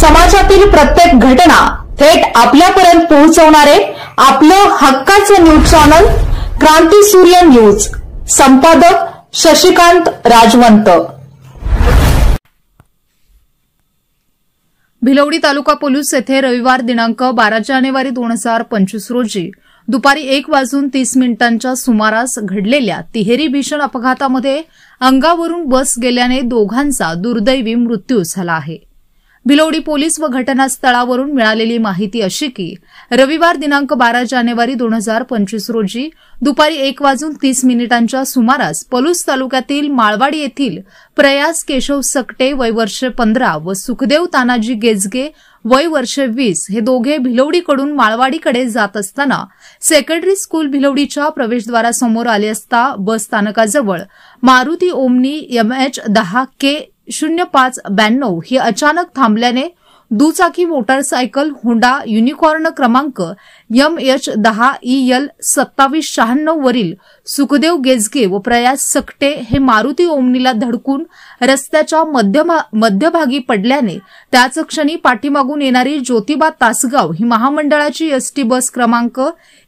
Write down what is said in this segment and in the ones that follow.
समाजातील प्रत्येक घटना थेट आपल्यापर्यंत पोहोचवणारे आपलं हक्काचं न्यूज चॅनल क्रांती सूर्य न्यूज। संपादक शशिकांत राजवंत। भिलवडी तालुका पोलीस येथे रविवार दिनांक 12 जानेवारी 2025 रोजी दुपारी 1:30 सुमारास घडलेल्या तिहेरी भीषण अपघातामध्ये अंगावरून बस गेल्याने दोघांचा दुर्दैवी मृत्यू झाला आहे। भिलवडी पोलीस व घटनास्थळावरून मिळालेली माहिती अशी की रविवार दिनांक 12 जानेवारी 2025 रोजी दुपारी 1:30 सुमारास पलूस तालुक्यातील माळवाडी येथील प्रयास केशव सकटे वय वर्ष 15 व सुखदेव तानाजी गेजगे वय वर्ष 20 हे दोघे भिलवडीकडून माळवाडीकडे जात असताना सेकंडरी स्कूल भिलवडीच्या प्रवेशद्वारासमोर आले असता बस स्थानकाजवळ मारुती ओमनी MH10K 0592 ही अचानक थांबल्याने दुचाकी मोटारसायकल होंडा युनिकॉर्न क्रमांक MH10EL 2796 वरील सुखदेव गेजगे व प्रयास सकटे हे मारुती ओमनीला धडकून रस्त्याच्या मध्यभागी पडल्याने त्याच क्षणी पाठीमागून येणारी ज्योतिबा तासगाव ही महामंडळाची एसटी बस क्रमांक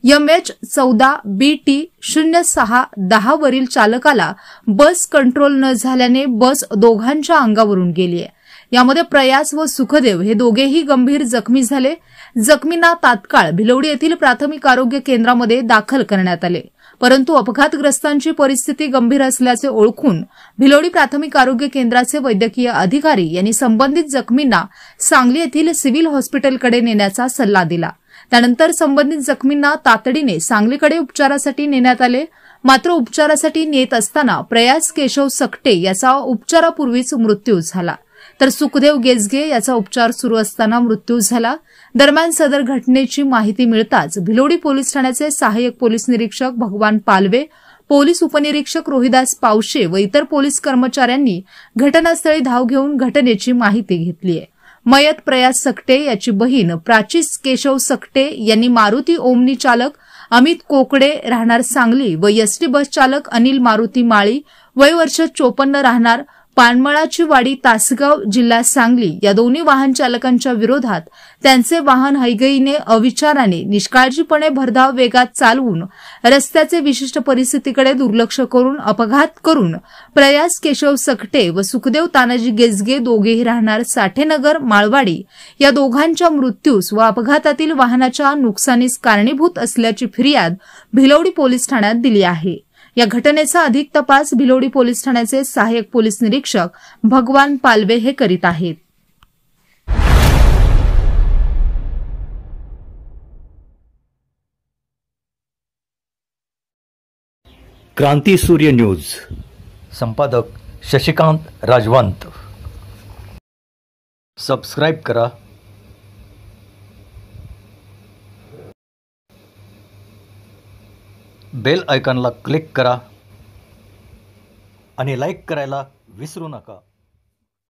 MH14BT 0610 वरील चालकाला बस कंट्रोल न झाल्याने बस दोघांच्या अंगावरून गेली आहे। यामध्ये प्रयास व सुखदेव हे दोघेही गंभीर जखमी झाले। जखमींना तात्काळ भिलवडी येथील प्राथमिक आरोग्य केंद्रामध्ये दाखल करण्यात आले, परंतु अपघातग्रस्तांची परिस्थिती गंभीर असल्याचे ओळखून भिलवडी प्राथमिक आरोग्य केंद्राचे वैद्यकीय अधिकारी यांनी संबंधित जखमींना सांगली येथील सिव्हिल हॉस्पिटलकडे नेण्याचा सल्ला दिला। त्यानंतर संबंधित जखमींना तातडीने सांगलीकडे उपचारासाठी नेण्यात आले। मात्र उपचारासाठी नेत असताना प्रयास केशव सकटे याचा उपचारापूर्वीच मृत्यू झाला, तर सुखदेव गेजगे याचा उपचार सुरू असताना मृत्यू झाला। दरम्यान सदर घटनेची माहिती मिळताच भिलवडी पोलीस ठाण्याचे सहाय्यक पोलीस निरीक्षक भगवान पालवे, पोलीस उपनिरीक्षक रोहिदास पावशे व इतर पोलीस कर्मचाऱ्यांनी घटनास्थळी धाव घेऊन घटनेची माहिती घेतली आहे। मयत प्रयास सकटे याची बहीण प्राचीस केशव सकटे यांनी मारुती ओमनी चालक अमित कोकडे राहणार सांगली व एसटी बस चालक अनिल मारुती माळी वय वर्ष 54 राहणार पानमळाची वाडी तासगाव जिल्हा सांगली या दोन्ही वाहन चालकांच्या विरोधात त्यांचे वाहन हयगईने अविचाराने निष्काळजीपणे भरधाव वेगात चालवून रस्त्याचे विशिष्ट परिस्थितीकडे दुर्लक्ष करून अपघात करून प्रयास केशव सकटे व सुखदेव तानाजी गेजगे दोघेही राहणार साठेनगर माळवाडी या दोघांच्या मृत्यूस व अपघातातील वाहनाच्या नुकसानीस कारणीभूत असल्याची फिर्याद भिलवडी पोलीस ठाण्यात दिली आहे। या घटनेचा अधिक तपास भिलवडी पोलीस ठाण्याचे सहाय्यक पोलीस निरीक्षक भगवान पालवे हे करीत आहेत। क्रांती सूर्य न्यूज। संपादक शशिकांत राजवंत। सबस्क्राइब करा, बेल आयकॉनला क्लिक करा आणि लाईक करायला विसरू नका।